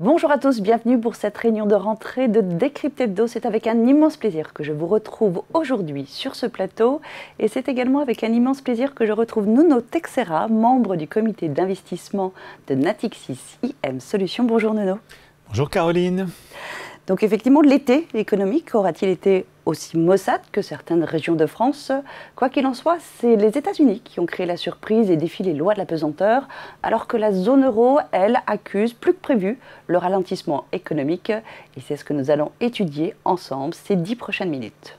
Bonjour à tous, bienvenue pour cette réunion de rentrée de Décrypte Hebdo. C'est avec un immense plaisir que je vous retrouve aujourd'hui sur ce plateau et c'est également avec un immense plaisir que je retrouve Nuno Teixeira, membre du comité d'investissement de Natixis IM Solutions. Bonjour Nuno. Bonjour Caroline. Donc effectivement, l'été économique aura-t-il été aussi maussade que certaines régions de France? Quoi qu'il en soit, c'est les États-Unis qui ont créé la surprise et défié les lois de la pesanteur, alors que la zone euro, elle, accuse plus que prévu le ralentissement économique. Et c'est ce que nous allons étudier ensemble ces 10 prochaines minutes.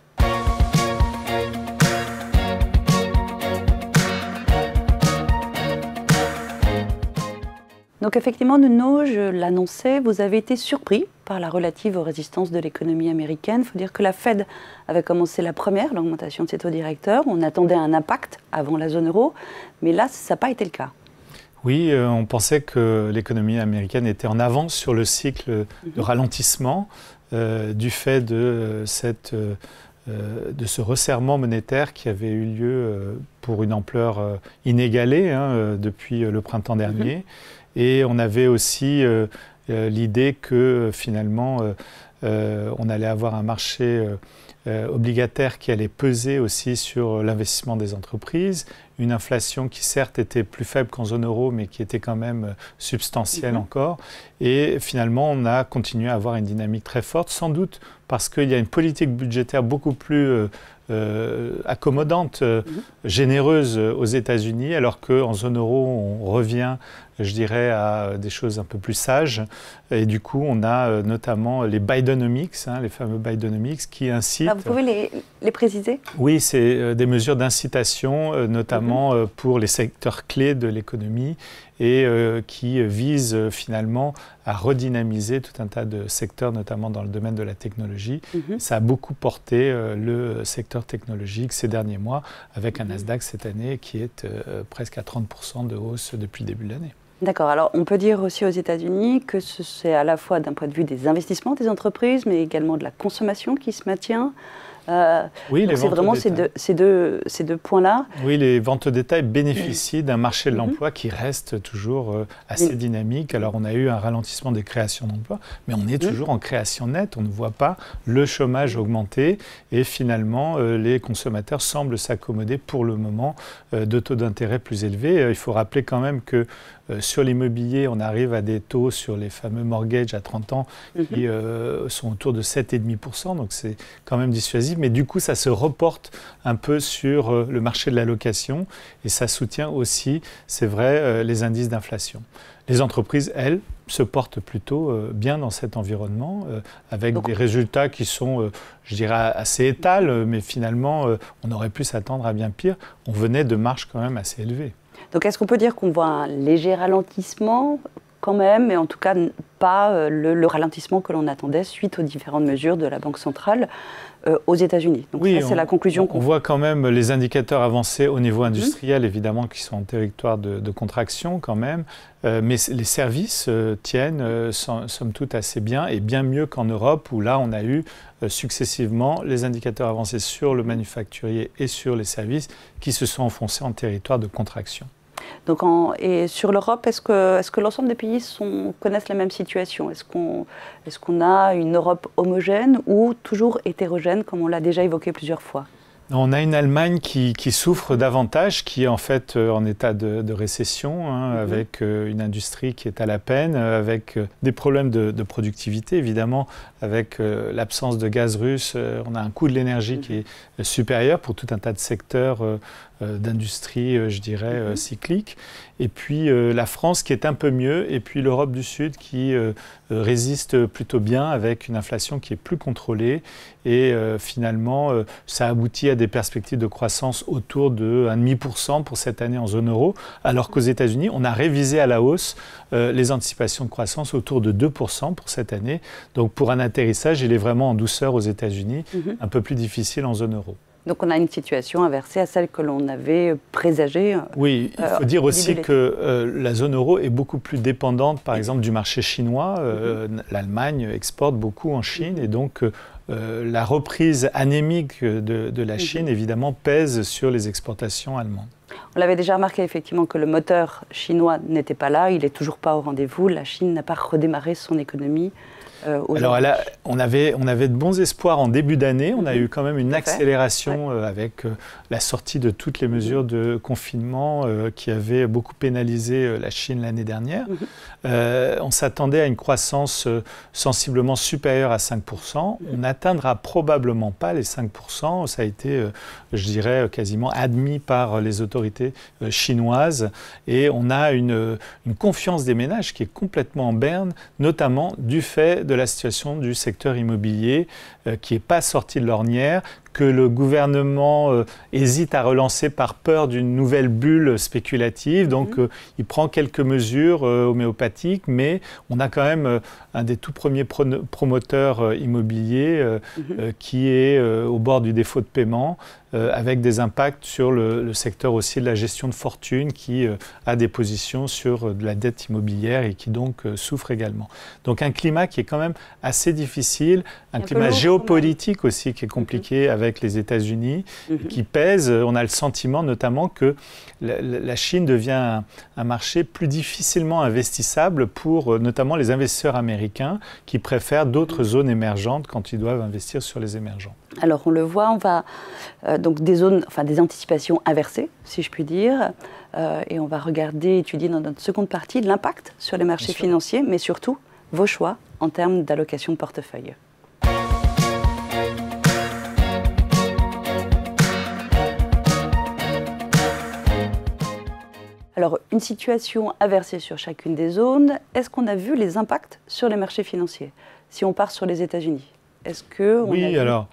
Donc effectivement, Nuno, je l'annonçais, vous avez été surpris par la relative résistance de l'économie américaine. Il faut dire que la Fed avait commencé la première, l'augmentation de ses taux directeurs. On attendait un impact avant la zone euro, mais là, ça n'a pas été le cas. Oui, on pensait que l'économie américaine était en avance sur le cycle de ralentissement du fait de ce resserrement monétaire qui avait eu lieu pour une ampleur inégalée depuis le printemps dernier. Et on avait aussi l'idée que finalement on allait avoir un marché obligataire qui allait peser aussi sur l'investissement des entreprises, une inflation qui certes était plus faible qu'en zone euro mais qui était quand même substantielle encore. Et finalement on a continué à avoir une dynamique très forte, sans doute parce qu'il y a une politique budgétaire beaucoup plus accommodante, généreuse aux États-Unis, alors qu'en zone euro, on revient, je dirais, à des choses un peu plus sages. Et du coup, on a notamment les Bidenomics, les fameux Bidenomics, qui incitent... Vous pouvez les préciser? Oui, c'est des mesures d'incitation, notamment pour les secteurs clés de l'économie, et qui visent finalement à redynamiser tout un tas de secteurs, notamment dans le domaine de la technologie. Ça a beaucoup porté le secteur technologique ces derniers mois, avec un Nasdaq cette année qui est presque à 30% de hausse depuis le début de l'année. D'accord. Alors, on peut dire aussi aux États-Unis que c'est à la fois d'un point de vue des investissements des entreprises, mais également de la consommation qui se maintient. Oui, c'est vraiment ces deux points-là. Oui, les ventes au détail bénéficient d'un marché de l'emploi qui reste toujours assez dynamique. Alors, on a eu un ralentissement des créations d'emplois, mais on est toujours en création nette. On ne voit pas le chômage augmenter et finalement, les consommateurs semblent s'accommoder pour le moment de taux d'intérêt plus élevés. Il faut rappeler quand même que sur l'immobilier, on arrive à des taux sur les fameux mortgages à 30 ans qui sont autour de 7,5%, donc c'est quand même dissuasif. Mais du coup, ça se reporte un peu sur le marché de la location et ça soutient aussi, c'est vrai, les indices d'inflation. Les entreprises, elles, se portent plutôt bien dans cet environnement, avec des résultats qui sont, je dirais, assez étals, mais finalement, on aurait pu s'attendre à bien pire. On venait de marges quand même assez élevées. Donc, est-ce qu'on peut dire qu'on voit un léger ralentissement quand même, mais en tout cas pas le ralentissement que l'on attendait suite aux différentes mesures de la Banque centrale aux États-Unis? Donc oui, c'est la conclusion qu'on voit quand même les indicateurs avancés au niveau industriel, évidemment, qui sont en territoire de contraction quand même, mais les services tiennent, somme toute, assez bien et bien mieux qu'en Europe, où là, on a eu successivement les indicateurs avancés sur le manufacturier et sur les services qui se sont enfoncés en territoire de contraction. Donc et sur l'Europe, est-ce que l'ensemble des pays connaissent la même situation? Est-ce qu'on a une Europe homogène ou toujours hétérogène, comme on l'a déjà évoqué plusieurs fois? On a une Allemagne qui souffre davantage, qui est en fait en état de récession, avec une industrie qui est à la peine, avec des problèmes de productivité, évidemment, avec l'absence de gaz russe. On a un coût de l'énergie qui est supérieur pour tout un tas de secteurs d'industrie, je dirais, cyclique. Et puis la France qui est un peu mieux, et puis l'Europe du Sud qui résiste plutôt bien avec une inflation qui est plus contrôlée. Et finalement, ça aboutit à des perspectives de croissance autour de 1,5% pour cette année en zone euro, alors qu'aux États-Unis, on a révisé à la hausse les anticipations de croissance autour de 2% pour cette année. Donc pour un atterrissage, il est vraiment en douceur aux États-Unis, un peu plus difficile en zone euro. Donc on a une situation inversée à celle que l'on avait présagée. Oui, il faut dire aussi que la zone euro est beaucoup plus dépendante, par exemple, du marché chinois. L'Allemagne exporte beaucoup en Chine et donc la reprise anémique de la Chine, évidemment, pèse sur les exportations allemandes. On l'avait déjà remarqué effectivement que le moteur chinois n'était pas là, il n'est toujours pas au rendez-vous. La Chine n'a pas redémarré son économie. Alors on avait de bons espoirs en début d'année. On a eu quand même une accélération avec la sortie de toutes les mesures de confinement qui avaient beaucoup pénalisé la Chine l'année dernière. On s'attendait à une croissance sensiblement supérieure à 5%. On n'atteindra probablement pas les 5%. Ça a été, je dirais, quasiment admis par les autorités chinoises. Et on a une confiance des ménages qui est complètement en berne, notamment du fait de la situation du secteur immobilier qui n'est pas sorti de l'ornière, que le gouvernement hésite à relancer par peur d'une nouvelle bulle spéculative. Donc, il prend quelques mesures homéopathiques, mais on a quand même un des tout premiers promoteurs immobiliers qui est au bord du défaut de paiement, avec des impacts sur le secteur aussi de la gestion de fortune, qui a des positions sur de la dette immobilière et qui donc souffre également. Donc, un climat qui est quand même assez difficile, un climat géopolitique aussi qui est compliqué avec les États-Unis, qui pèse. On a le sentiment notamment que la Chine devient un marché plus difficilement investissable pour notamment les investisseurs américains qui préfèrent d'autres zones émergentes quand ils doivent investir sur les émergents. Alors on le voit, on va donc des anticipations inversées, si je puis dire, et on va regarder, étudier dans notre seconde partie l'impact sur les marchés financiers, mais surtout vos choix en termes d'allocation de portefeuille. Alors, une situation inversée sur chacune des zones. Est-ce qu'on a vu les impacts sur les marchés financiers? Si on part sur les États-Unis, est-ce que oui, alors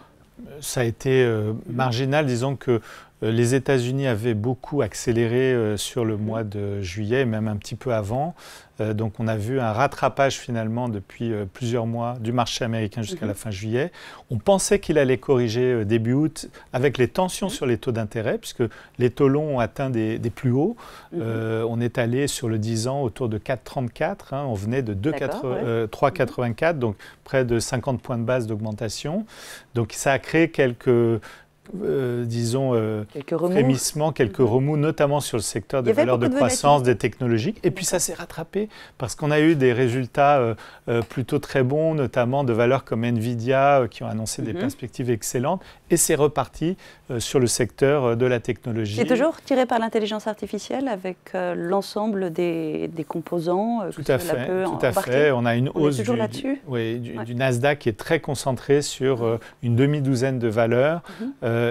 ça a été marginal. Disons que les États-Unis avaient beaucoup accéléré sur le mois de juillet, même un petit peu avant. Donc on a vu un rattrapage finalement depuis plusieurs mois du marché américain jusqu'à la fin juillet. On pensait qu'il allait corriger début août avec les tensions sur les taux d'intérêt, puisque les taux longs ont atteint des plus hauts. On est allé sur le 10 ans autour de 4,34. Hein, on venait de 3,84, donc près de 50 points de base d'augmentation. Donc ça a créé quelques frémissements, quelques remous, notamment sur le secteur des valeurs de croissance, des technologiques. Et puis ça s'est rattrapé parce qu'on a eu des résultats plutôt très bons, notamment de valeurs comme Nvidia qui ont annoncé des perspectives excellentes. Et c'est reparti sur le secteur de la technologie. C'est toujours tiré par l'intelligence artificielle avec l'ensemble des composants. Tout à fait. On a une hausse du Nasdaq qui est très concentrée sur une demi-douzaine de valeurs.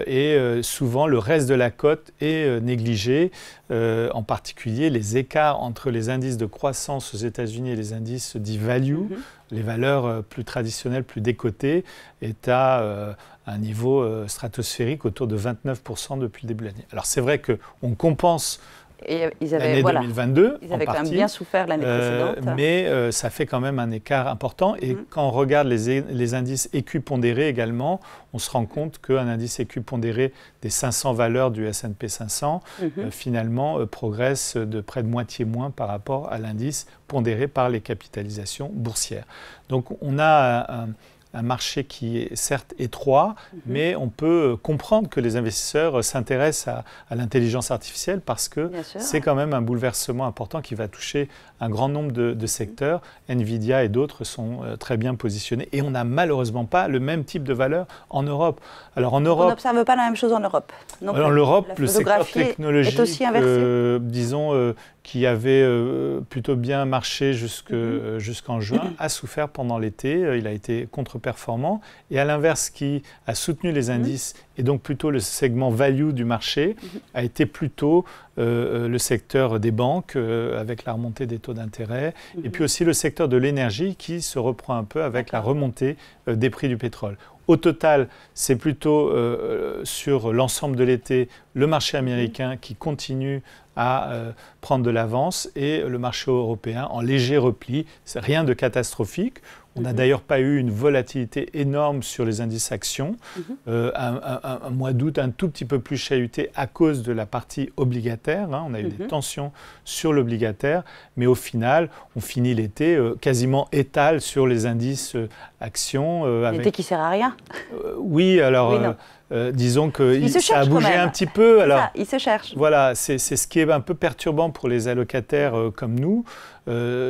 Et souvent le reste de la cote est négligé, en particulier les écarts entre les indices de croissance aux États-Unis et les indices dits value, les valeurs plus traditionnelles, plus décotées, est à un niveau stratosphérique autour de 29% depuis le début de l'année. Alors c'est vrai qu'on compense l'année 2022, ils avaient quand même bien souffert l'année précédente. Mais ça fait quand même un écart important. Et quand on regarde les indices équipondérés également, on se rend compte qu'un indice équipondéré des 500 valeurs du S&P 500, finalement, progresse de près de moitié moins par rapport à l'indice pondéré par les capitalisations boursières. Donc on a un marché qui est certes étroit, mais on peut comprendre que les investisseurs s'intéressent à l'intelligence artificielle parce que c'est quand même un bouleversement important qui va toucher un grand nombre de secteurs. Nvidia et d'autres sont très bien positionnés. Et on n'a malheureusement pas le même type de valeur en Europe. Alors en Europe, on n'observe pas la même chose en Europe. En Europe, le secteur technologique, est aussi inversé. Disons, qui avait plutôt bien marché jusqu'en juin, a souffert pendant l'été. Il a été contre-performant. Et à l'inverse, qui a soutenu les indices, et donc plutôt le segment value du marché, a été plutôt le secteur des banques, avec la remontée des taux d'intérêt, et puis aussi le secteur de l'énergie qui se reprend un peu avec la remontée des prix du pétrole. Au total, c'est plutôt sur l'ensemble de l'été, le marché américain qui continue à prendre de l'avance et le marché européen en léger repli. C'est rien de catastrophique. On n'a d'ailleurs pas eu une volatilité énorme sur les indices actions. Un mois d'août un tout petit peu plus chahuté à cause de la partie obligataire. Hein. On a eu des tensions sur l'obligataire, mais au final, on finit l'été quasiment étal sur les indices actions. L'été qui ne sert à rien. Oui, alors... Oui, disons que ça a quand bougé même. un petit peu. Alors, ça, ils se cherchent. Voilà, c'est ce qui est un peu perturbant pour les allocataires comme nous.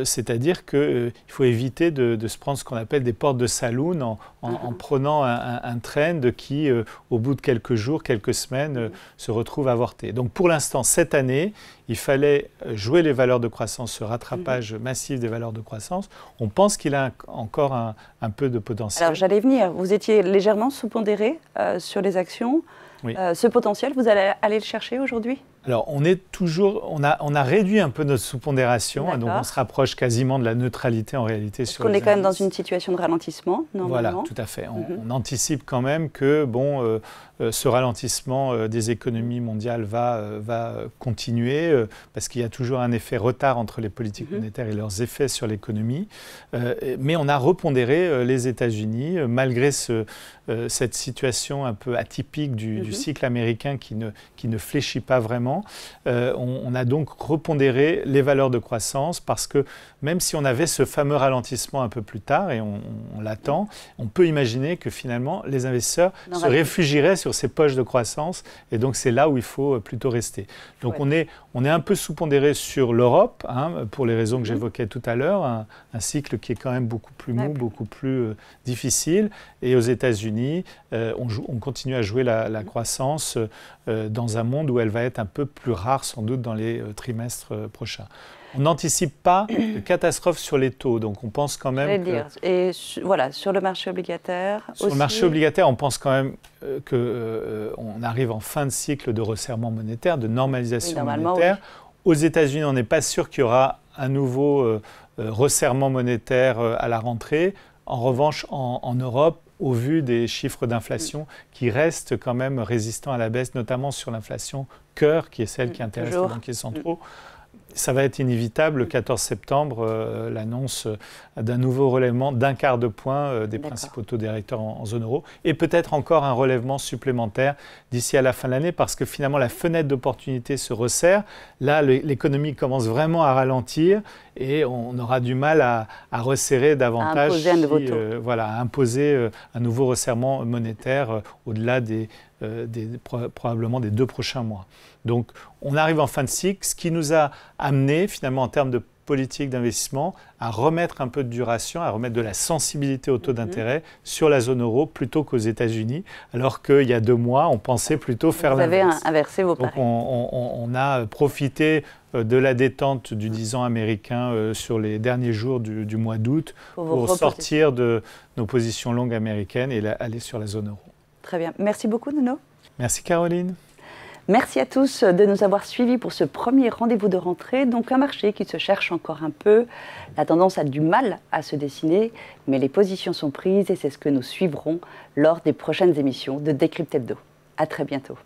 C'est-à-dire qu'il faut éviter de se prendre ce qu'on appelle des portes de saloon en prenant un trend qui, au bout de quelques jours, quelques semaines, se retrouve avorté. Donc pour l'instant, cette année, il fallait jouer les valeurs de croissance, ce rattrapage massif des valeurs de croissance. On pense qu'il a encore un peu de potentiel. Alors j'allais venir, vous étiez légèrement sous-pondéré sur les actions. Oui. Ce potentiel, vous allez aller le chercher aujourd'hui ? Alors, on a réduit un peu notre sous-pondération, donc on se rapproche quasiment de la neutralité en réalité sur les indices. On est quand même dans une situation de ralentissement, normalement. Voilà, tout à fait. On anticipe quand même que ce ralentissement des économies mondiales va continuer parce qu'il y a toujours un effet retard entre les politiques monétaires et leurs effets sur l'économie. Mais on a repondéré les États-Unis malgré cette situation un peu atypique du cycle américain qui ne fléchit pas vraiment. On a donc repondéré les valeurs de croissance parce que même si on avait ce fameux ralentissement un peu plus tard et on l'attend, on peut imaginer que finalement les investisseurs se réfugieraient sur ces poches de croissance et donc c'est là où il faut plutôt rester. Donc on est un peu sous-pondéré sur l'Europe pour les raisons que j'évoquais tout à l'heure, un cycle qui est quand même beaucoup plus mou, beaucoup plus difficile, et aux États-Unis on continue à jouer la croissance dans un monde où elle va être un peu plus rare sans doute dans les trimestres prochains. On n'anticipe pas de catastrophe sur les taux, donc on pense quand même Et voilà, sur le marché obligataire sur le marché obligataire, on pense quand même qu'on arrive en fin de cycle de resserrement monétaire, de normalisation monétaire. Aux États-Unis, on n'est pas sûr qu'il y aura un nouveau resserrement monétaire à la rentrée. En revanche, en Europe, au vu des chiffres d'inflation qui restent quand même résistants à la baisse, notamment sur l'inflation cœur, qui est celle qui intéresse les banquiers centraux, ça va être inévitable, le 14 septembre, l'annonce d'un nouveau relèvement d'un quart de point des principaux taux directeurs en zone euro, et peut-être encore un relèvement supplémentaire d'ici à la fin de l'année, parce que finalement la fenêtre d'opportunité se resserre. Là, l'économie commence vraiment à ralentir, et on aura du mal à resserrer davantage, à imposer un nouveau resserrement monétaire au-delà probablement des 2 prochains mois. Donc on arrive en fin de cycle, ce qui nous a amené finalement en termes de politique d'investissement à remettre un peu de duration, à remettre de la sensibilité au taux d'intérêt sur la zone euro plutôt qu'aux États-Unis, alors qu'il y a 2 mois, on pensait plutôt faire l'inverse. Vous avez inversé vos paris. Donc on a profité de la détente du 10 ans américain sur les derniers jours du mois d'août pour sortir de nos positions longues américaines et aller sur la zone euro. Très bien. Merci beaucoup, Nuno. Merci, Caroline. Merci à tous de nous avoir suivis pour ce premier rendez-vous de rentrée. Donc un marché qui se cherche encore un peu. La tendance a du mal à se dessiner, mais les positions sont prises et c'est ce que nous suivrons lors des prochaines émissions de Décrypte Hebdo. À très bientôt.